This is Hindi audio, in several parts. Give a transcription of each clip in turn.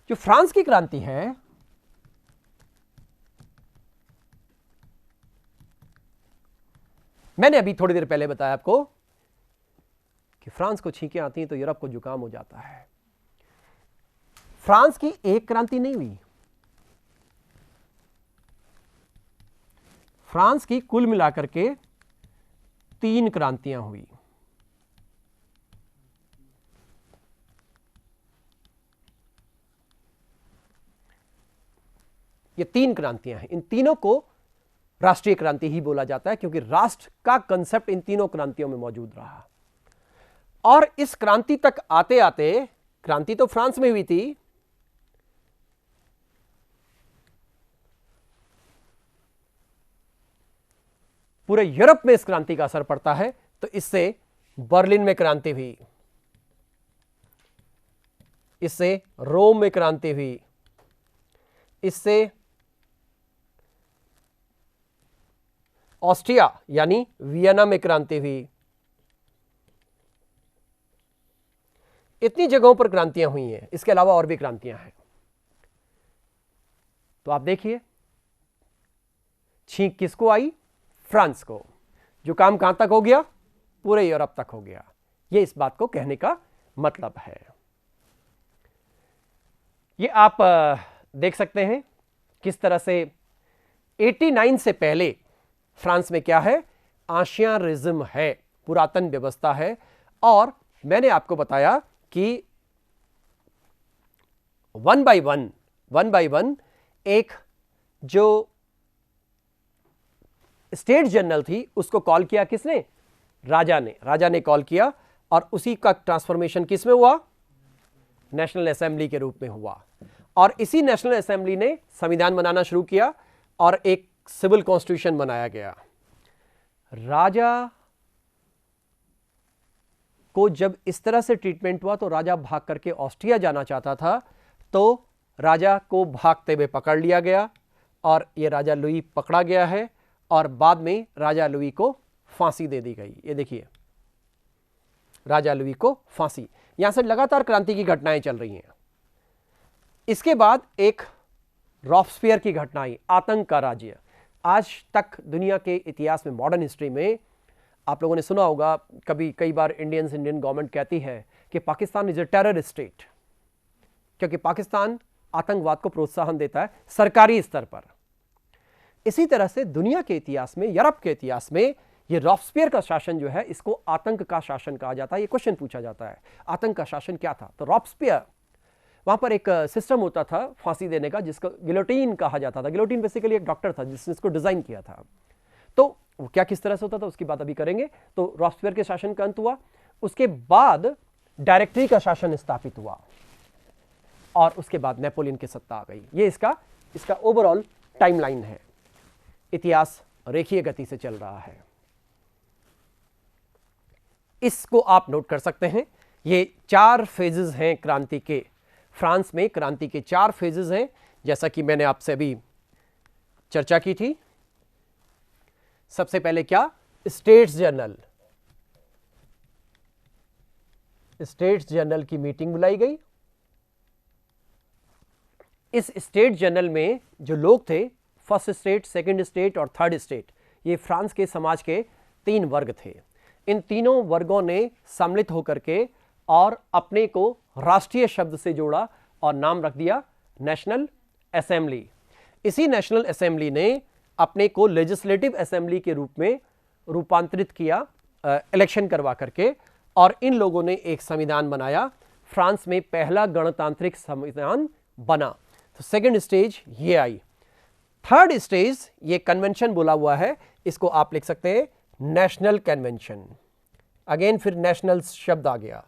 जो फ्रांस की क्रांति है मैंने अभी थोड़ी देर पहले बताया आपको कि फ्रांस को छींकें आती हैं तो यूरोप को जुकाम हो जाता है। फ्रांस की एक क्रांति नहीं हुई, फ्रांस की कुल मिलाकर के 3 क्रांतियां हुई। ये 3 क्रांतियां हैं, इन तीनों को राष्ट्रीय क्रांति ही बोला जाता है क्योंकि राष्ट्र का कंसेप्ट इन तीनों क्रांतियों में मौजूद रहा। और इस क्रांति तक आते आते, क्रांति तो फ्रांस में हुई थी, पूरे यूरोप में इस क्रांति का असर पड़ता है। तो इससे बर्लिन में क्रांति हुई, इससे रोम में क्रांति हुई, इससे ऑस्ट्रिया यानी वियना में क्रांति हुई। इतनी जगहों पर क्रांतियां हुई हैं, इसके अलावा और भी क्रांतियां हैं। तो आप देखिए, छींक किसको आई? फ्रांस को। जो काम कहां तक हो गया? पूरे यूरोप तक हो गया। यह इस बात को कहने का मतलब है। ये आप देख सकते हैं किस तरह से 89 से पहले फ्रांस में क्या है? आंशियारिज्म है, पुरातन व्यवस्था है। और मैंने आपको बताया कि वन बाय वन एक जो स्टेट जनरल थी उसको कॉल किया किसने? राजा ने कॉल किया। और उसी का ट्रांसफॉर्मेशन किस में हुआ? नेशनल असेंबली के रूप में हुआ। और इसी नेशनल असेंबली ने संविधान बनाना शुरू किया और एक सिविल कॉन्स्टिट्यूशन बनाया गया। राजा को जब इस तरह से ट्रीटमेंट हुआ तो राजा भाग करके ऑस्ट्रिया जाना चाहता था, तो राजा को भागते हुए पकड़ लिया गया और यह राजा लुई पकड़ा गया है और बाद में राजा लुई को फांसी दे दी गई। ये देखिए, राजा लुई को फांसी। यहां से लगातार क्रांति की घटनाएं चल रही हैं। इसके बाद एक रॉबस्पियर की घटना आई, आतंक का राज्य। आज तक दुनिया के इतिहास में, मॉडर्न हिस्ट्री में आप लोगों ने सुना होगा, कई बार इंडियन गवर्नमेंट कहती है कि Pakistan is a terror state, क्योंकि पाकिस्तान आतंकवाद को प्रोत्साहन देता है सरकारी स्तर पर। इसी तरह से दुनिया के इतिहास में, यूरोप के इतिहास में ये रॉबस्पियर का शासन जो है, इसको आतंक का शासन कहा जाता है। ये क्वेश्चन पूछा जाता है, आतंक का शासन क्या था? तो रॉबस्पियर, वहां पर एक सिस्टम होता था फांसी देने का जिसको गिलोटीन कहा जाता था। गिलोटीन बेसिकली एक डॉक्टर था जिसने इसको डिजाइन किया था। तो वो क्या किस तरह से होता था उसकी बात अभी करेंगे। तो रॉबस्पियर के शासन का अंत हुआ, उसके बाद डायरेक्टरी का शासन स्थापित हुआ और उसके बाद नेपोलियन की सत्ता आ गई। ये इसका ओवरऑल टाइमलाइन है। इतिहास रेखीय गति से चल रहा है, इसको आप नोट कर सकते हैं। ये 4 फेजेस हैं क्रांति के। फ्रांस में क्रांति के 4 फेजेस हैं, जैसा कि मैंने आपसे अभी चर्चा की थी। सबसे पहले क्या? स्टेट्स जनरल की मीटिंग बुलाई गई। इस स्टेट जनरल में जो लोग थे, फर्स्ट स्टेट, सेकंड स्टेट और थर्ड स्टेट, ये फ्रांस के समाज के 3 वर्ग थे। इन तीनों वर्गों ने सम्मिलित होकर के और अपने को राष्ट्रीय शब्द से जोड़ा और नाम रख दिया नेशनल असेंबली। इसी नेशनल असेंबली ने अपने को लेजिस्लेटिव असेंबली के रूप में रूपांतरित किया, इलेक्शन करवा करके, और इन लोगों ने एक संविधान बनाया। फ्रांस में पहला गणतांत्रिक संविधान बना। तो सेकंड स्टेज ये आई। थर्ड स्टेज ये कन्वेंशन बोला हुआ है, इसको आप लिख सकते हैं नेशनल कन्वेंशन। अगेन फिर नेशनल शब्द आ गया,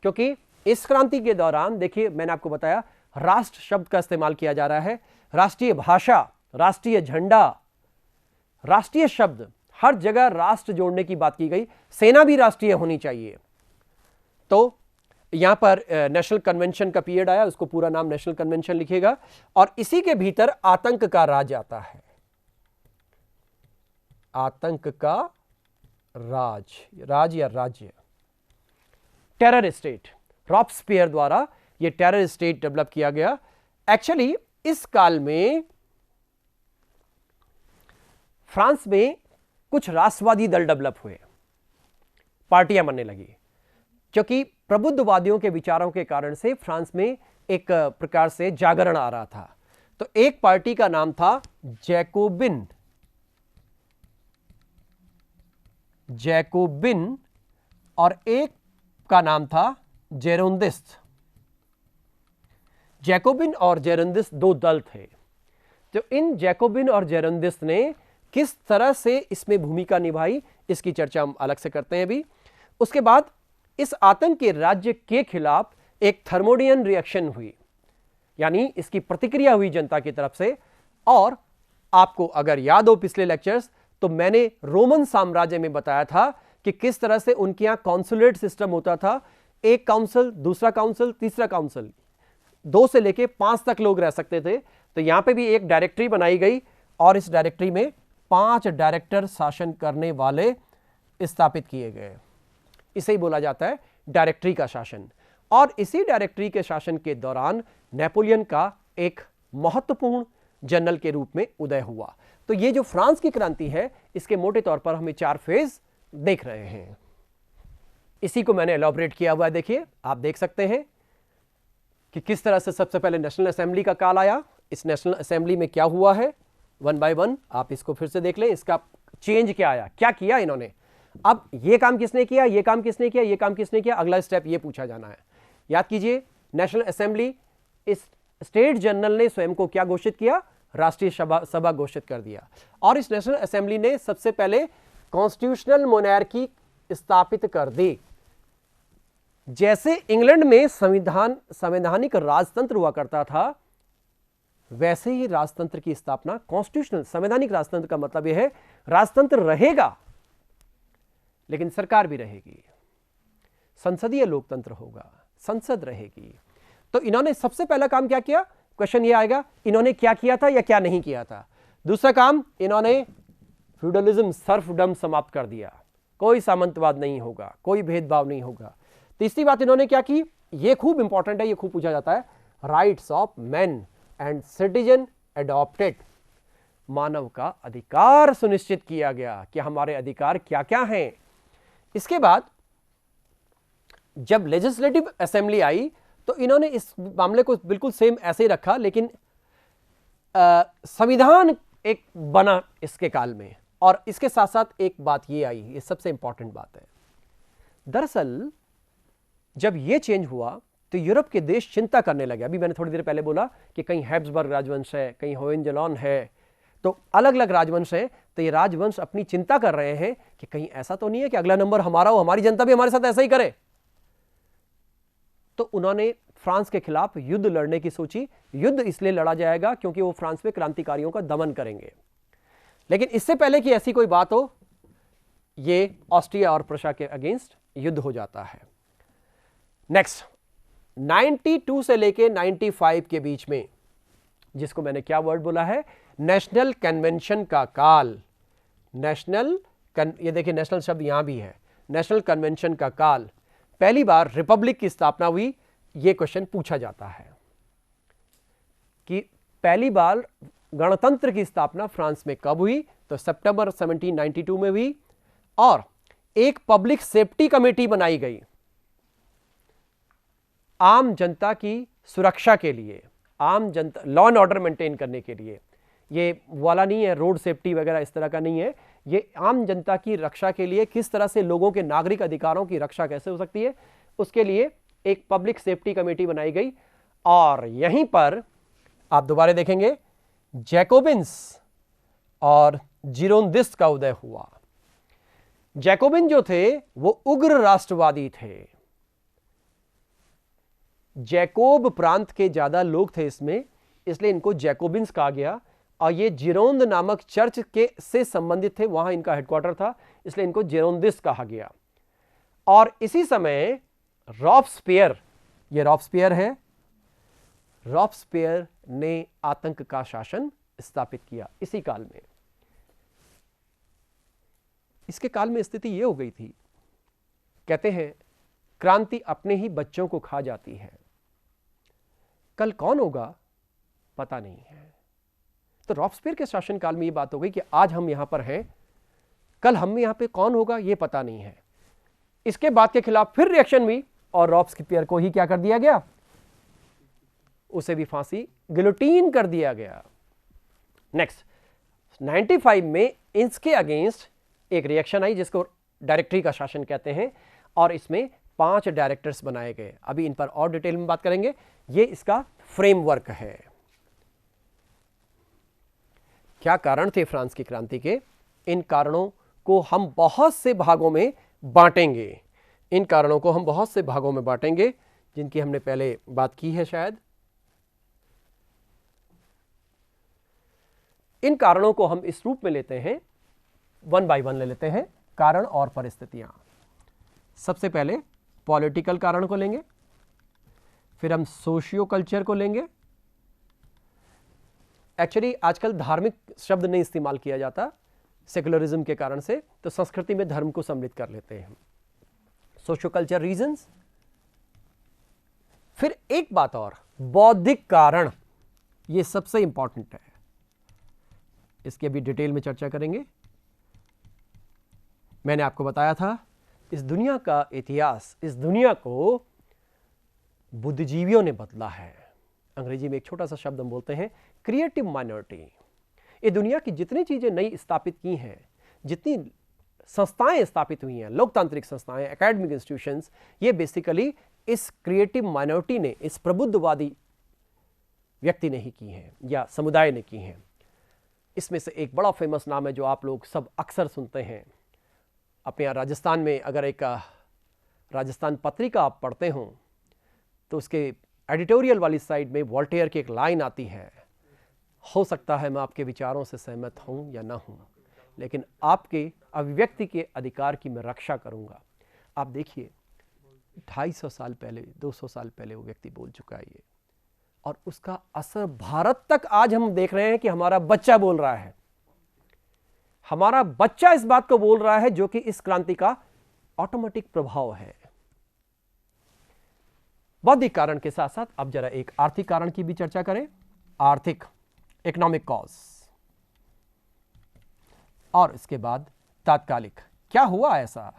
क्योंकि इस क्रांति के दौरान देखिए मैंने आपको बताया राष्ट्र शब्द का इस्तेमाल किया जा रहा है। राष्ट्रीय भाषा, राष्ट्रीय झंडा, राष्ट्रीय शब्द, हर जगह राष्ट्र जोड़ने की बात की गई। सेना भी राष्ट्रीय होनी चाहिए। तो यहां पर नेशनल कन्वेंशन का पीरियड आया, उसको पूरा नाम नेशनल कन्वेंशन लिखेगा, और इसी के भीतर आतंक का राज आता है। आतंक का राज या राज्य, टेरर स्टेट। रॉबस्पियर द्वारा यह टेरर स्टेट डेवलप किया गया एक्चुअली इस काल में फ्रांस में कुछ राष्ट्रवादी दल डेवलप हुए, पार्टियां बनने लगी, क्योंकि प्रबुद्धवादियों के विचारों के कारण से फ्रांस में एक प्रकार से जागरण आ रहा था। तो एक पार्टी का नाम था जैकोबिन और एक का नाम था जेरोंदिस्ट। जैकोबिन और जेरोंदिस्ट दो दल थे। तो इन जैकोबिन और जेरोंदिस्ट ने किस तरह से इसमें भूमिका निभाई, इसकी चर्चा हम अलग से करते हैं अभी। उसके बाद इस आतंक के राज्य के खिलाफ एक थर्मोडियन रिएक्शन हुई, यानी इसकी प्रतिक्रिया हुई जनता की तरफ से। और आपको अगर याद हो पिछले लेक्चर्स, तो मैंने रोमन साम्राज्य में बताया था कि किस तरह से उनके यहां कॉन्सुलेट सिस्टम होता था। एक काउंसिल, दूसरा काउंसिल, तीसरा काउंसिल, 2 से लेके 5 तक लोग रह सकते थे। तो यहां पे भी एक डायरेक्टरी बनाई गई और इस डायरेक्टरी में 5 डायरेक्टर शासन करने वाले स्थापित किए गए। इसे ही बोला जाता है डायरेक्टरी का शासन। और इसी डायरेक्टरी के शासन के दौरान नेपोलियन का एक महत्वपूर्ण जनरल के रूप में उदय हुआ। तो ये जो फ्रांस की क्रांति है, इसके मोटे तौर पर हमें 4 फेज देख रहे हैं। इसी को मैंने एलॉबरेट किया हुआ है। देखिए, आप देख सकते हैं कि किस तरह से सबसे पहले नेशनल असेंबली का काल आया। इस नेशनल असेंबली में क्या हुआ है, 1 बाय 1 आप इसको फिर से देख लें। इसका चेंज क्या आया, क्या किया इन्होंने। अब ये काम किसने किया, ये काम किसने किया, ये काम किसने किया, अगला स्टेप ये पूछा जाना है। याद कीजिए, नेशनल असेंबली, इस स्टेट जनरल ने स्वयं को क्या घोषित किया, राष्ट्रीय सभा घोषित कर दिया। और इस नेशनल असेंबली ने सबसे पहले कॉन्स्टिट्यूशनल मोनार्की स्थापित कर दी। जैसे इंग्लैंड में संवैधानिक राजतंत्र हुआ करता था, वैसे ही राजतंत्र की स्थापना, कॉन्स्टिट्यूशनल संवैधानिक राजतंत्र का मतलब यह है राजतंत्र रहेगा लेकिन सरकार भी रहेगी, संसदीय लोकतंत्र होगा, संसद रहेगी। तो इन्होंने सबसे पहला काम क्या किया, क्वेश्चन ये आएगा, इन्होंने क्या किया था या क्या नहीं किया था। दूसरा काम, इन्होंने फ्यूडलिज्म, सर्फडम समाप्त कर दिया, कोई सामंतवाद नहीं होगा, कोई भेदभाव नहीं होगा। तीसरी बात इन्होंने क्या की, ये खूब इंपॉर्टेंट है, ये खूब पूछा जाता है, rights of man and citizen adopted. मानव का अधिकार सुनिश्चित किया गया कि हमारे अधिकार क्या क्या हैं। इसके बाद जब लेजिस्लेटिव असेंबली आई तो इन्होंने इस मामले को बिल्कुल सेम ऐसे ही रखा, लेकिन संविधान एक बना इसके काल में। और इसके साथ साथ एक बात ये आई, ये सबसे इंपॉर्टेंट बात है। दरअसल जब ये चेंज हुआ तो यूरोप के देश चिंता करने लगे। अभी मैंने थोड़ी देर पहले बोला कि कहीं हैब्सबर्ग राजवंश है, कहीं होहेंजोलॉन है, तो अलग अलग राजवंश है। तो ये राजवंश अपनी चिंता कर रहे हैं कि कहीं ऐसा तो नहीं है कि अगला नंबर हमारा हो, हमारी जनता भी हमारे साथ ऐसा ही करे। तो उन्होंने फ्रांस के खिलाफ युद्ध लड़ने की सोची। युद्ध इसलिए लड़ा जाएगा क्योंकि वो फ्रांस में क्रांतिकारियों का दमन करेंगे। लेकिन इससे पहले कि ऐसी कोई बात हो, ये ऑस्ट्रिया और प्रशा के अगेंस्ट युद्ध हो जाता है। नेक्स्ट, 92 से लेके 95 के बीच में, जिसको मैंने क्या वर्ड बोला है, नेशनल कन्वेंशन का काल। ये देखिए, नेशनल शब्द यहां भी है, नेशनल कन्वेंशन का काल। पहली बार रिपब्लिक की स्थापना हुई। यह क्वेश्चन पूछा जाता है कि पहली बार गणतंत्र की स्थापना फ्रांस में कब हुई, तो सितंबर 1792 में हुई। और एक पब्लिक सेफ्टी कमेटी बनाई गई आम जनता की सुरक्षा के लिए, आम जनता, लॉ एंड ऑर्डर मेंटेन करने के लिए। ये वाला नहीं है, रोड सेफ्टी वगैरह इस तरह का नहीं है, ये आम जनता की रक्षा के लिए, किस तरह से लोगों के नागरिक अधिकारों की रक्षा कैसे हो सकती है, उसके लिए एक पब्लिक सेफ्टी कमेटी बनाई गई। और यहीं पर आप दोबारा देखेंगे जैकोबिन्स और जिरोंदिस्ट का उदय हुआ। जैकोबिन जो थे वो उग्र राष्ट्रवादी थे। जैकोब प्रांत के ज्यादा लोग थे इसमें, इसलिए इनको जैकोबिन्स कहा गया। और ये जिरोंद नामक चर्च के से संबंधित थे, वहां इनका हेडक्वार्टर था, इसलिए इनको जिरोंदिस्ट कहा गया। और इसी समय रॉब्सपियर, ये रॉब्सपियर है, रॉब्सपियर ने आतंक का शासन स्थापित किया इसी काल में। इसके काल में स्थिति यह हो गई थी, कहते हैं क्रांति अपने ही बच्चों को खा जाती है। कल कौन होगा पता नहीं है। तो रॉबस्पियर के शासनकाल में ये बात हो गई कि आज हम यहां पर हैं, कल हम यहां पे कौन होगा ये पता नहीं है। इसके बाद के खिलाफ फिर रिएक्शन हुई और रॉबस्पियर को ही क्या कर दिया गया, उसे भी फांसी, गिलोटीन कर दिया गया। नेक्स्ट 95 में इसके अगेंस्ट एक रिएक्शन आई जिसको डायरेक्टरी का शासन कहते हैं, और इसमें 5 डायरेक्टर्स बनाए गए। अभी इन पर और डिटेल में बात करेंगे। ये इसका फ्रेमवर्क है। क्या कारण थे फ्रांस की क्रांति के? इन कारणों को हम बहुत से भागों में बांटेंगे। इन कारणों को हम बहुत से भागों में बांटेंगे जिनकी हमने पहले बात की है शायद। इन कारणों को हम इस रूप में लेते हैं, वन बाय वन ले लेते हैं, कारण और परिस्थितियां। सबसे पहले पॉलिटिकल कारण को लेंगे, फिर हम सोशियो कल्चर को लेंगे। एक्चुअली आजकल धार्मिक शब्द नहीं इस्तेमाल किया जाता सेकुलरिज्म के कारण से, तो संस्कृति में धर्म को सम्मिलित कर लेते हैं। सोशियो कल्चर रीजंस, फिर एक बात और, बौद्धिक कारण। यह सबसे इंपॉर्टेंट है, इसकी अभी डिटेल में चर्चा करेंगे। मैंने आपको बताया था इस दुनिया का इतिहास, इस दुनिया को बुद्धिजीवियों ने बदला है। अंग्रेजी में एक छोटा सा शब्द हम बोलते हैं क्रिएटिव माइनॉरिटी। ये दुनिया की जितनी चीजें नई स्थापित की हैं, जितनी संस्थाएं स्थापित हुई हैं, लोकतांत्रिक संस्थाएं, एकेडमिक इंस्टीट्यूशंस, ये बेसिकली इस क्रिएटिव माइनॉरिटी ने, इस प्रबुद्धवादी व्यक्ति ने ही की हैं या समुदाय ने की हैं। इसमें से एक बड़ा फेमस नाम है जो आप लोग सब अक्सर सुनते हैं। अपने यहाँ राजस्थान में अगर एक राजस्थान पत्रिका आप पढ़ते हो तो उसके एडिटोरियल वाली साइड में वॉल्टेयर की एक लाइन आती है, हो सकता है मैं आपके विचारों से सहमत हूं या ना हूं, लेकिन आपके अभिव्यक्ति के अधिकार की मैं रक्षा करूंगा। आप देखिए 250 साल पहले, 200 साल पहले वो व्यक्ति बोल चुका है ये, और उसका असर भारत तक आज हम देख रहे हैं कि हमारा बच्चा बोल रहा है। हमारा बच्चा इस बात को बोल रहा है, जो कि इस क्रांति का ऑटोमेटिक प्रभाव है। बौद्धिक कारण के साथ साथ अब जरा एक आर्थिक कारण की भी चर्चा करें। आर्थिक, इकोनॉमिक कॉज, और इसके बाद तात्कालिक, क्या हुआ ऐसा,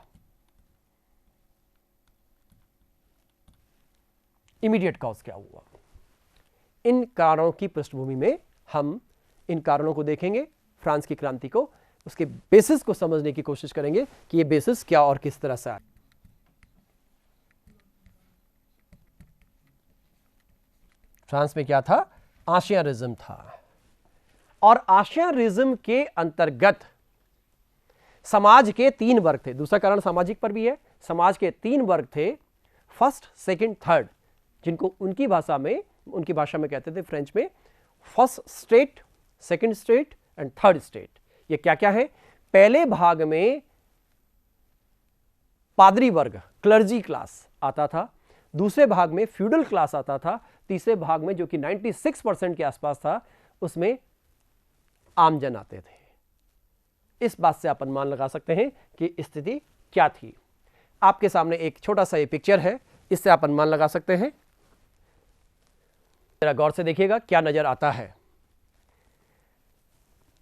इमीडिएट कॉज क्या हुआ। इन कारणों की पृष्ठभूमि में हम इन कारणों को देखेंगे, फ्रांस की क्रांति को, उसके बेसिस को समझने की कोशिश करेंगे कि ये बेसिस क्या और किस तरह से आए। फ्रांस में क्या था? आशियानिज्म था, और आशियानिज्म के अंतर्गत समाज के 3 वर्ग थे। दूसरा कारण सामाजिक पर भी है। समाज के 3 वर्ग थे, फर्स्ट, सेकंड, थर्ड, जिनको उनकी भाषा में कहते थे फ्रेंच में first state, second state and third state. ये क्या क्या है? पहले भाग में पादरी वर्ग, क्लर्जी क्लास आता था, दूसरे भाग में फ्यूडल क्लास आता था, तीसरे भाग में जो कि 96% के आसपास था, उसमें आमजन आते थे। इस बात से आप अनुमान लगा सकते हैं कि स्थिति क्या थी। आपके सामने एक छोटा सा ये पिक्चर है, इससे आप अनुमान लगा सकते हैं। जरा गौर से देखिएगा क्या नजर आता है।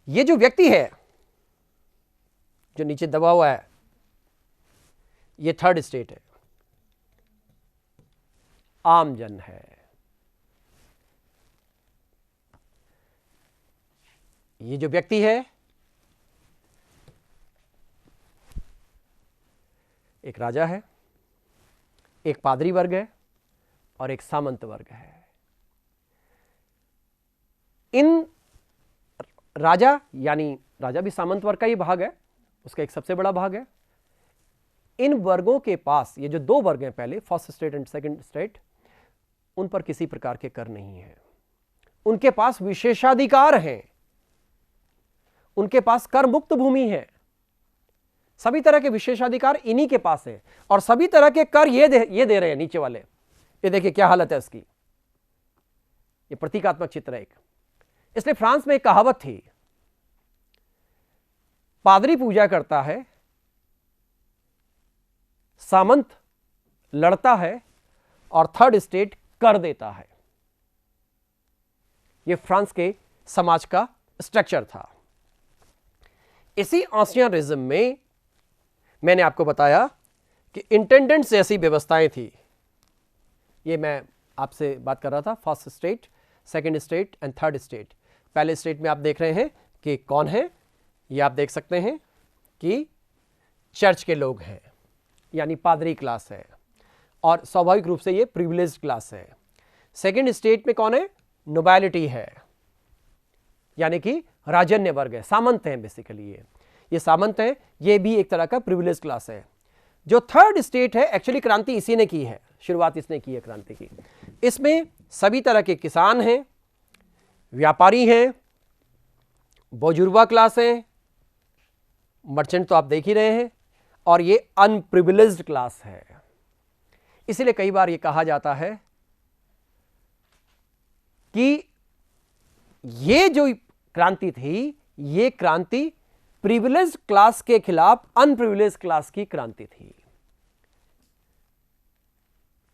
ये जो व्यक्ति है जो नीचे दबा हुआ है, ये थर्ड स्टेट है, आमजन है। ये जो व्यक्ति है एक राजा है, एक पादरी वर्ग है और एक सामंत वर्ग है। इन राजा, यानी राजा भी सामंत वर्ग का ही भाग है, उसका एक सबसे बड़ा भाग है। इन वर्गों के पास, ये जो 2 वर्ग हैं पहले, first state and second state, उन पर किसी प्रकार के कर नहीं है। उनके पास विशेषाधिकार हैं, उनके पास कर मुक्त भूमि है, सभी तरह के विशेषाधिकार इन्हीं के पास है, और सभी तरह के कर ये दे रहे हैं नीचे वाले। ये देखिए क्या हालत है उसकी। ये प्रतीकात्मक चित्र है एक। इसलिए फ्रांस में एक कहावत थी, पादरी पूजा करता है, सामंत लड़ता है और थर्ड स्टेट कर देता है। ये फ्रांस के समाज का स्ट्रक्चर था। इसी एंसियन रिजिम में मैंने आपको बताया कि इंटेंडेंट्स जैसी व्यवस्थाएं थी। ये मैं आपसे बात कर रहा था, first state, second state and third state. पहले स्टेट में आप देख रहे हैं कि कौन है, ये आप देख सकते हैं कि चर्च के लोग हैं, यानी पादरी क्लास है, और स्वाभाविक रूप से ये प्रिविलेज्ड क्लास है। सेकंड स्टेट में कौन है? नोबिलिटी है, यानी कि राजन्य वर्ग है, सामंत हैं बेसिकली। ये सामंत हैं, ये भी एक तरह का प्रिविलेज क्लास है। जो थर्ड स्टेट है, एक्चुअली क्रांति इसी ने की है, शुरुआत इसने की है क्रांति की। इसमें सभी तरह के किसान हैं, व्यापारी हैं, बोजुर्वा क्लास हैं, मर्चेंट तो आप देख ही रहे हैं, और ये अनप्रिविलेज्ड क्लास है। इसलिए कई बार ये कहा जाता है कि ये जो क्रांति थी, ये क्रांति प्रिविलेज्ड क्लास के खिलाफ अनप्रिविलेज्ड क्लास की क्रांति थी।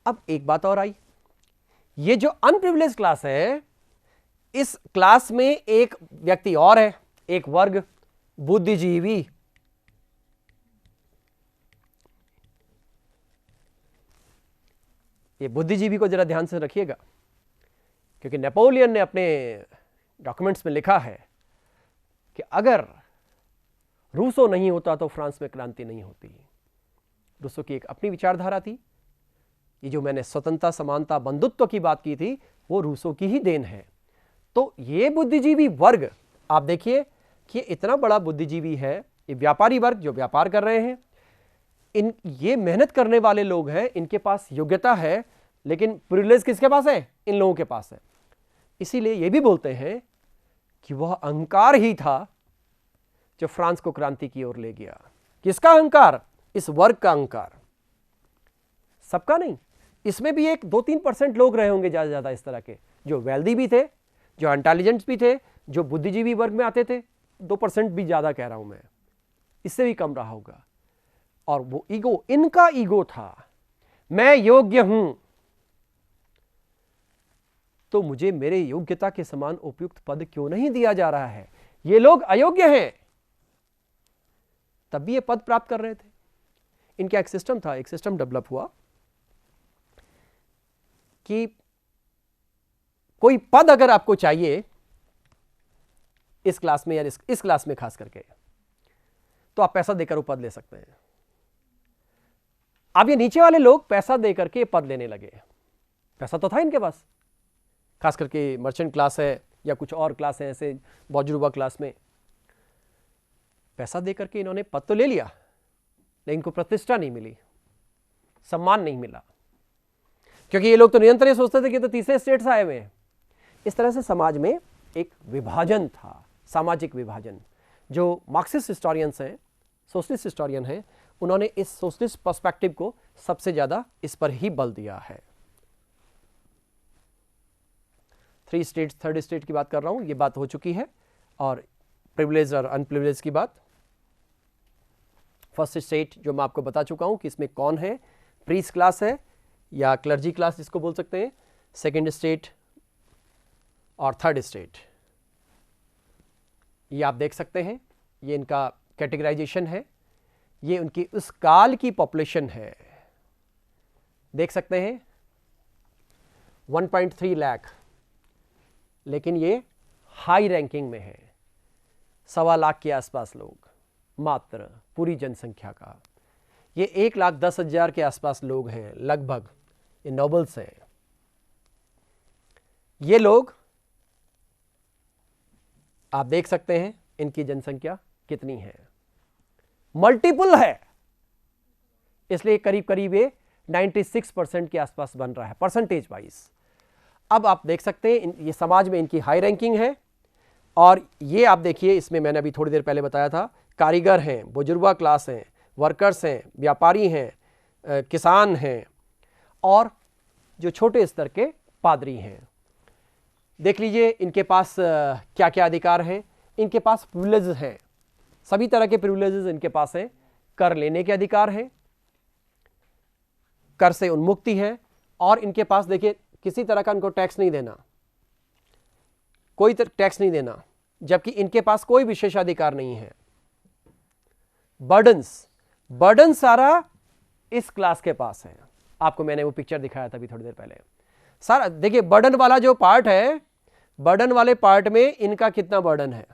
अब एक बात और आई, ये जो अनप्रिविलेज्ड क्लास है, इस क्लास में एक व्यक्ति और है, एक वर्ग, बुद्धिजीवी। ये बुद्धिजीवी को जरा ध्यान से रखिएगा, क्योंकि नेपोलियन ने अपने डॉक्यूमेंट्स में लिखा है कि अगर रूसो नहीं होता तो फ्रांस में क्रांति नहीं होती। रूसो की एक अपनी विचारधारा थी। ये जो मैंने स्वतंत्रता, समानता, बंधुत्व की बात की थी, वो रूसो की ही देन है। तो ये बुद्धिजीवी वर्ग, आप देखिए कि इतना बड़ा बुद्धिजीवी है, ये व्यापारी वर्ग जो व्यापार कर रहे हैं, ये मेहनत करने वाले लोग हैं, इनके पास योग्यता है, लेकिन प्रिविलेज किसके पास है? इन लोगों के पास है। इसीलिए ये भी बोलते हैं कि वह अहंकार ही था जो फ्रांस को क्रांति की ओर ले गया। किसका अहंकार? इस वर्ग का अहंकार, सबका नहीं। इसमें भी एक 2-3% लोग रहे होंगे ज्यादा ज्यादा इस तरह के, जो वेल्दी भी थे, जो इंटेलिजेंट्स भी थे, जो बुद्धिजीवी वर्ग में आते थे। 2% भी ज्यादा कह रहा हूं मैं, इससे भी कम रहा होगा। और वो ईगो, इनका ईगो था, मैं योग्य हूं तो मुझे मेरे योग्यता के समान उपयुक्त पद क्यों नहीं दिया जा रहा है? ये लोग अयोग्य हैं, तब भी ये पद प्राप्त कर रहे थे। इनका एक सिस्टम था, एक सिस्टम डेवलप हुआ कि कोई पद अगर आपको चाहिए इस क्लास में या इस क्लास में खास करके, तो आप पैसा देकर वो पद ले सकते हैं। अब ये नीचे वाले लोग पैसा देकर के पद लेने लगे। पैसा तो था इनके पास, खास करके मर्चेंट क्लास है या कुछ और क्लास है, ऐसे बौजुर्बा क्लास में पैसा देकर के इन्होंने पद तो ले लिया, लेकिन इनको प्रतिष्ठा नहीं मिली, सम्मान नहीं मिला, क्योंकि ये लोग तो निरंतर ये सोचते थे कि तो तीसरे स्टेट से आए हुए हैं। इस तरह से समाज में एक विभाजन था, सामाजिक विभाजन। जो मार्क्सिस्ट हिस्टोरियंस हैं, सोशलिस्ट हिस्टोरियन हैं, उन्होंने इस सोशलिस्ट पर्सपेक्टिव को सबसे ज्यादा इस पर ही बल दिया है। 3 स्टेट्स, थर्ड स्टेट की बात कर रहा हूं, ये बात हो चुकी है, और प्रिविलेज और अनप्रिविलेज की बात। फर्स्ट स्टेट जो मैं आपको बता चुका हूं कि इसमें कौन है, प्रीस्ट क्लास है या क्लर्जी क्लास जिसको बोल सकते हैं। सेकंड स्टेट और थर्ड स्टेट, ये आप देख सकते हैं, ये इनका कैटेगराइजेशन है। ये उनकी उस काल की पॉपुलेशन है, देख सकते हैं 1.3 लाख, लेकिन ये हाई रैंकिंग में है, 1.25 लाख के आसपास लोग मात्र पूरी जनसंख्या का। ये 1,10,000 के आसपास लोग हैं लगभग, ये नोबल्स हैं। ये लोग आप देख सकते हैं इनकी जनसंख्या कितनी है, मल्टीपल है, इसलिए करीब करीब ये 96% के आसपास बन रहा है परसेंटेज वाइज। अब आप देख सकते हैं ये समाज में इनकी हाई रैंकिंग है। और ये आप देखिए, इसमें मैंने अभी थोड़ी देर पहले बताया था, कारीगर हैं, बुजुर्गा क्लास हैं, वर्कर्स हैं, व्यापारी हैं, किसान हैं, और जो छोटे स्तर के पादरी हैं। देख लीजिए इनके पास क्या क्या अधिकार हैं। इनके पास प्रिविलेजेस हैं, सभी तरह के प्रिविलेजेस इनके पास हैं। कर लेने के अधिकार हैं, कर से उन्मुक्ति है, और इनके पास देखिए किसी तरह का इनको टैक्स नहीं देना, कोई टैक्स नहीं देना, जबकि इनके पास कोई विशेषाधिकार नहीं है। बर्डन सारा इस क्लास के पास है। आपको मैंने वो पिक्चर दिखाया था अभी थोड़ी देर पहले। सारा देखिए, बर्डन वाला जो पार्ट है, बर्डन वाले पार्ट में इनका कितना बर्डन है,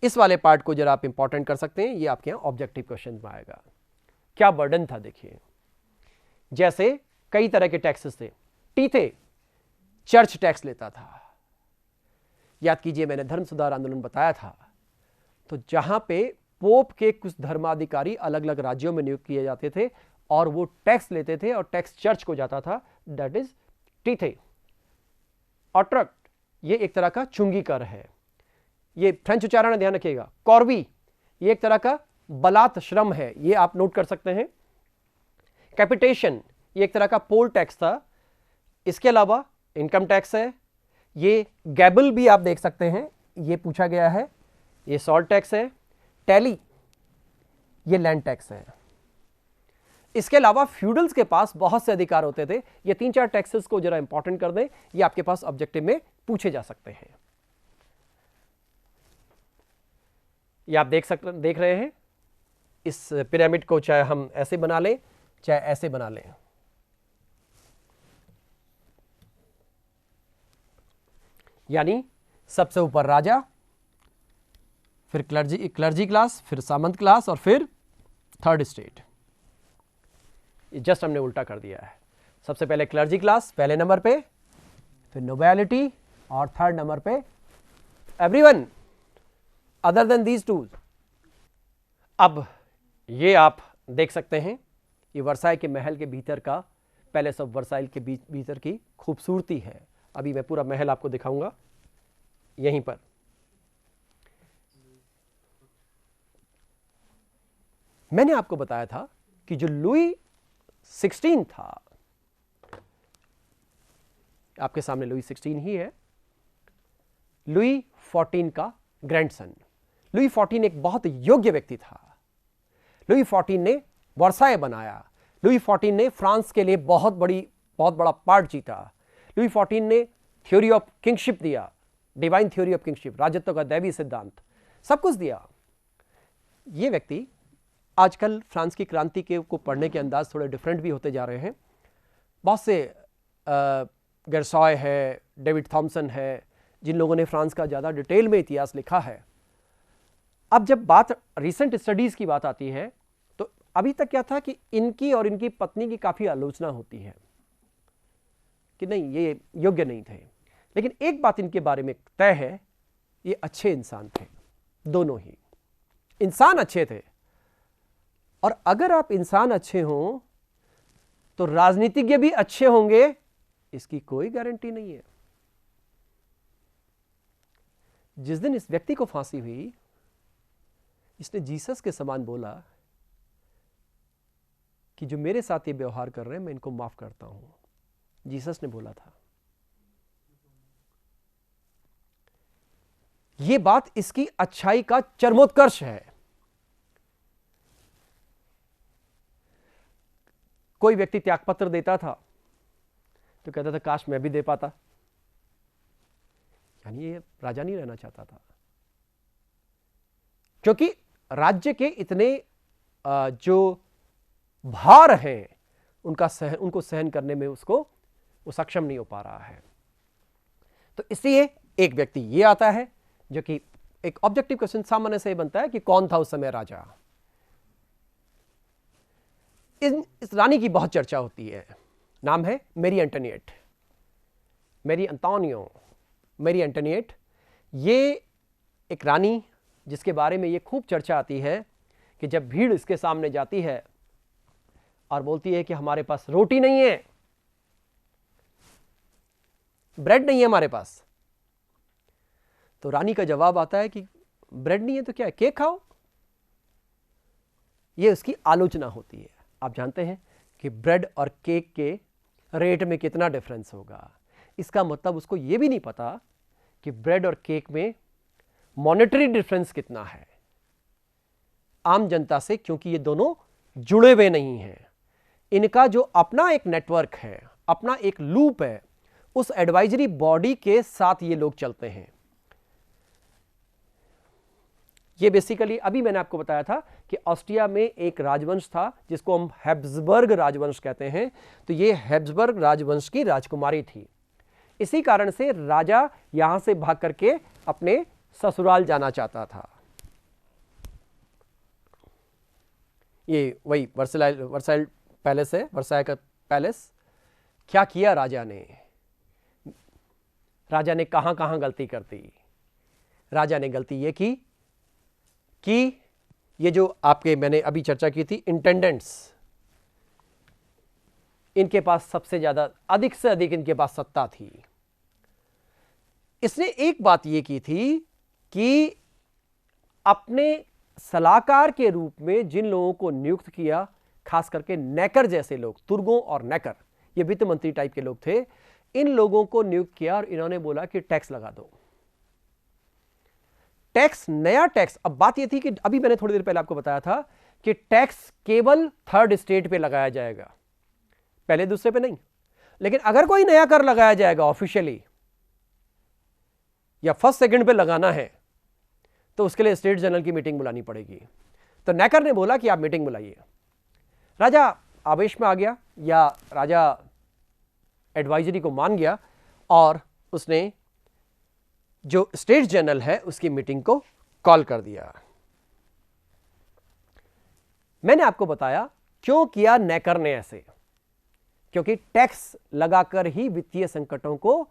इस वाले पार्ट को जरा आप इंपॉर्टेंट कर सकते हैं। ये आपके यहां ऑब्जेक्टिव क्वेश्चन में आएगा। क्या बर्डन था देखिए, जैसे कई तरह के टैक्सेस थे। टी थे, चर्च टैक्स लेता था। याद कीजिए, मैंने धर्म सुधार आंदोलन बताया था, तो जहां पे पोप के कुछ धर्माधिकारी अलग अलग राज्यों में नियुक्त किए जाते थे और वो टैक्स लेते थे और टैक्स चर्च को जाता था, दैट इज टी थे। ऑट्रक्ट, ये एक तरह का चुंगी कर है। ये फ्रेंच उच्चारण ध्यान रखिएगा। कॉर्वी, ये एक तरह का बलात् श्रम है, ये आप नोट कर सकते हैं। कैपिटेशन, ये एक तरह का पोल टैक्स था। इसके अलावा इनकम टैक्स है। ये गैबल भी आप देख सकते हैं, ये पूछा गया है। ये सॉल्ट टैक्स है। टैली, ये लैंड टैक्स है। इसके अलावा फ्यूडल्स के पास बहुत से अधिकार होते थे। ये 3-4 टैक्सेस को जरा इंपॉर्टेंट कर दें, ये आपके पास ऑब्जेक्टिव में पूछे जा सकते हैं। ये आप देख रहे हैं। इस पिरामिड को चाहे हम ऐसे बना लें, चाहे ऐसे बना लें। यानी सबसे ऊपर राजा, फिर क्लर्जी क्लास, फिर सामंत क्लास और फिर थर्ड स्टेट। ये जस्ट हमने उल्टा कर दिया है। सबसे पहले क्लर्जी क्लास पहले नंबर पे, फिर नोबेलिटी और थर्ड नंबर पे everyone other than these two. अब ये आप देख सकते हैं, ये वर्साई के महल के भीतर का, पैलेस ऑफ वर्साइल के भीतर की खूबसूरती है। अभी मैं पूरा महल आपको दिखाऊंगा यहीं पर। मैंने आपको बताया था कि जो लुई 16 था, आपके सामने लुई 16 ही है, लुई 14 का ग्रैंडसन। लुई 14 एक बहुत योग्य व्यक्ति था। लुई 14 ने वर्साय बनाया। लुई 14 ने फ्रांस के लिए बहुत बड़ा पार्ट जीता। लुई 14 ने थ्योरी ऑफ किंगशिप दिया, डिवाइन थ्योरी ऑफ किंगशिप, राजत्व का दैवी सिद्धांत, सब कुछ दिया। यह व्यक्ति, आजकल फ्रांस की क्रांति के को पढ़ने के अंदाज थोड़े डिफरेंट भी होते जा रहे हैं। बहुत से गर्सॉय है, डेविड थॉमसन है, जिन लोगों ने फ्रांस का ज़्यादा डिटेल में इतिहास लिखा है। अब जब बात रिसेंट स्टडीज़ की बात आती है, तो अभी तक क्या था कि इनकी और इनकी पत्नी की काफ़ी आलोचना होती है कि नहीं, ये योग्य नहीं थे। लेकिन एक बात इनके बारे में तय है, ये अच्छे इंसान थे। दोनों ही इंसान अच्छे थे। और अगर आप इंसान अच्छे हों तो राजनीतिज्ञ भी अच्छे होंगे, इसकी कोई गारंटी नहीं है। जिस दिन इस व्यक्ति को फांसी हुई, इसने जीसस के समान बोला कि जो मेरे साथ ये व्यवहार कर रहे हैं, मैं इनको माफ करता हूं। जीसस ने बोला था। यह बात इसकी अच्छाई का चरमोत्कर्ष है। कोई व्यक्ति त्यागपत्र देता था तो कहता था काश मैं भी दे पाता। यानी ये राजा नहीं रहना चाहता था, क्योंकि राज्य के इतने जो भार हैं उनको सहन करने में वो सक्षम नहीं हो पा रहा है। तो इसलिए एक व्यक्ति ये आता है जो कि एक ऑब्जेक्टिव क्वेश्चन सामान्य से बनता है कि कौन था उस समय राजा। इस रानी की बहुत चर्चा होती है। नाम है Mary Antoinette, Mary Antonio, Mary Antoinette. ये एक रानी जिसके बारे में ये खूब चर्चा आती है कि जब भीड़ इसके सामने जाती है और बोलती है कि हमारे पास रोटी नहीं है, ब्रेड नहीं है हमारे पास, तो रानी का जवाब आता है कि ब्रेड नहीं है तो क्या है, केक खाओ। ये उसकी आलोचना होती है। आप जानते हैं कि ब्रेड और केक के रेट में कितना डिफरेंस होगा। इसका मतलब उसको यह भी नहीं पता कि ब्रेड और केक में मॉनेटरी डिफरेंस कितना है आम जनता से, क्योंकि ये दोनों जुड़े हुए नहीं हैं। इनका जो अपना एक नेटवर्क है, अपना एक लूप है, उस एडवाइजरी बॉडी के साथ ये लोग चलते हैं। ये बेसिकली अभी मैंने आपको बताया था कि ऑस्ट्रिया में एक राजवंश था जिसको हम हैब्सबर्ग राजवंश कहते हैं। तो ये हैब्सबर्ग राजवंश की राजकुमारी थी। इसी कारण से राजा यहां से भाग करके अपने ससुराल जाना चाहता था। ये वही वर्साइल पैलेस है, वर्साई का पैलेस। क्या किया राजा ने? राजा ने कहां कहां गलती कर दी? राजा ने गलती ये की कि ये जो आपके मैंने अभी चर्चा की थी इंटेंडेंट्स, इनके पास सबसे ज्यादा अधिक से अधिक इनके पास सत्ता थी। इसने एक बात ये की थी कि अपने सलाहकार के रूप में जिन लोगों को नियुक्त किया, खास करके नेकर जैसे लोग, तुर्गों और नेकर, ये वित्त मंत्री टाइप के लोग थे, इन लोगों को नियुक्त किया और इन्होंने बोला कि टैक्स लगा दो। टैक्स, नया टैक्स। अब बात यह थी कि अभी मैंने थोड़ी देर पहले आपको बताया था कि टैक्स केवल थर्ड स्टेट पे लगाया जाएगा, पहले दूसरे पे नहीं। लेकिन अगर कोई नया कर लगाया जाएगा ऑफिशियली या फर्स्ट सेकंड पे लगाना है तो उसके लिए स्टेट जनरल की मीटिंग बुलानी पड़ेगी। तो नेकर ने बोला कि आप मीटिंग बुलाइए। राजा आवेश में आ गया, या राजा एडवाइजरी को मान गया और उसने जो स्टेट जनरल है उसकी मीटिंग को कॉल कर दिया। मैंने आपको बताया क्यों किया नेकर ने ऐसे, क्योंकि टैक्स लगाकर ही वित्तीय संकटों को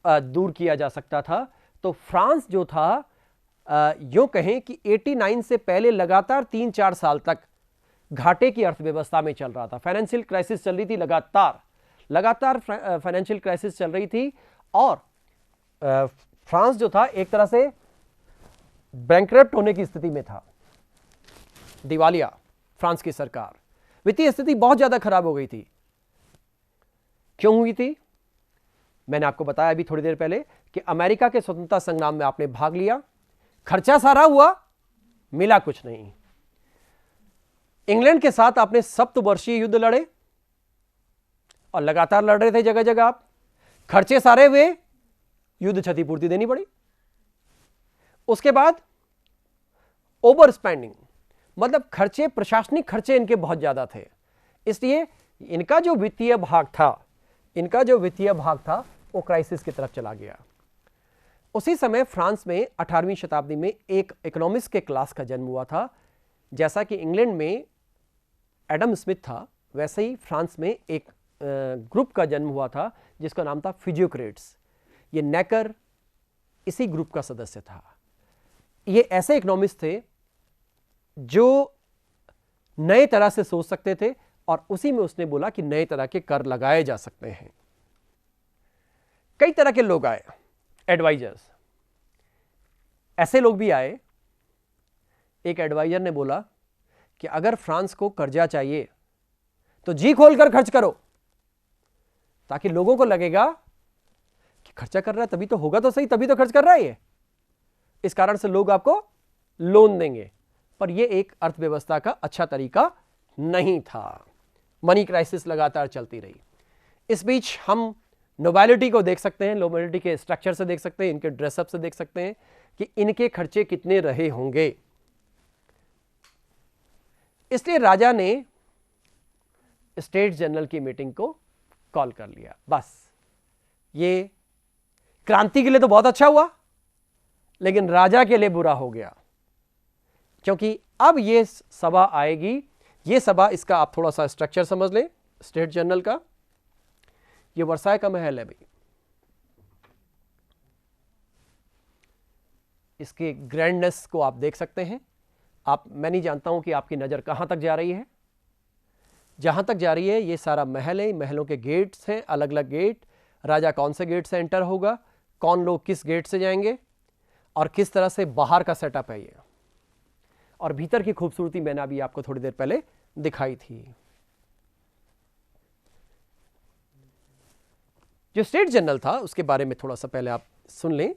दूर किया जा सकता था। तो फ्रांस जो था, यूं कहें कि 89 से पहले लगातार 3-4 साल तक घाटे की अर्थव्यवस्था में चल रहा था। फाइनेंशियल क्राइसिस चल रही थी, लगातार फाइनेंशियल क्राइसिस चल रही थी। और फ्रांस जो था एक तरह से बैंकरप्ट होने की स्थिति में था, दिवालिया फ्रांस की सरकार, वित्तीय स्थिति बहुत ज्यादा खराब हो गई थी। क्यों हुई थी? मैंने आपको बताया अभी थोड़ी देर पहले कि अमेरिका के स्वतंत्रता संग्राम में आपने भाग लिया, खर्चा सारा हुआ, मिला कुछ नहीं। इंग्लैंड के साथ आपने सप्तवर्षीय युद्ध लड़े और लगातार लड़ रहे थे जगह जगह आप, खर्चे सारे हुए, युद्ध क्षतिपूर्ति देनी पड़ी। उसके बाद ओवर स्पेंडिंग, मतलब खर्चे, प्रशासनिक खर्चे इनके बहुत ज्यादा थे, इसलिए इनका जो वित्तीय भाग था वो क्राइसिस की तरफ चला गया। उसी समय फ्रांस में 18वीं शताब्दी में एक इकोनॉमिक्स के क्लास का जन्म हुआ था। जैसा कि इंग्लैंड में एडम स्मिथ था, वैसे ही फ्रांस में एक ग्रुप का जन्म हुआ था जिसका नाम था फिजियोक्रेट्स। ये नेकर इसी ग्रुप का सदस्य था। ये ऐसे इकोनॉमिस्ट थे जो नए तरह से सोच सकते थे और उसी में उसने बोला कि नए तरह के कर लगाए जा सकते हैं। कई तरह के लोग आए, एडवाइजर्स, ऐसे लोग भी आए। एक एडवाइजर ने बोला कि अगर फ्रांस को कर्जा चाहिए तो जी खोलकर खर्च करो, ताकि लोगों को लगेगा कि खर्चा कर रहा है तभी तो होगा, तो सही, तभी तो खर्च कर रहा है ये, इस कारण से लोग आपको लोन देंगे। पर यह एक अर्थव्यवस्था का अच्छा तरीका नहीं था। मनी क्राइसिस लगातार चलती रही। इस बीच हम नोबिलिटी को देख सकते हैं, नोबिलिटी के स्ट्रक्चर से देख सकते हैं, इनके ड्रेसअप से देख सकते हैं कि इनके खर्चे कितने रहे होंगे। इसलिए राजा ने स्टेट जनरल की मीटिंग को कॉल कर लिया। बस ये क्रांति के लिए तो बहुत अच्छा हुआ, लेकिन राजा के लिए बुरा हो गया, क्योंकि अब ये सभा आएगी। ये सभा, इसका आप थोड़ा सा स्ट्रक्चर समझ लें स्टेट जनरल का। ये वर्साई का महल है भाई, इसके ग्रैंडनेस को आप देख सकते हैं। मैं नहीं जानता हूं कि आपकी नजर कहां तक जा रही है। जहां तक जा रही है ये सारा महल है, महलों के गेट्स हैं, अलग अलग गेट। राजा कौन से गेट से एंटर होगा, कौन लोग किस गेट से जाएंगे और किस तरह से बाहर का सेटअप है ये, और भीतर की खूबसूरती मैंने अभी आपको थोड़ी देर पहले दिखाई थी। जो स्टेट जनरल था उसके बारे में थोड़ा सा पहले आप सुन लें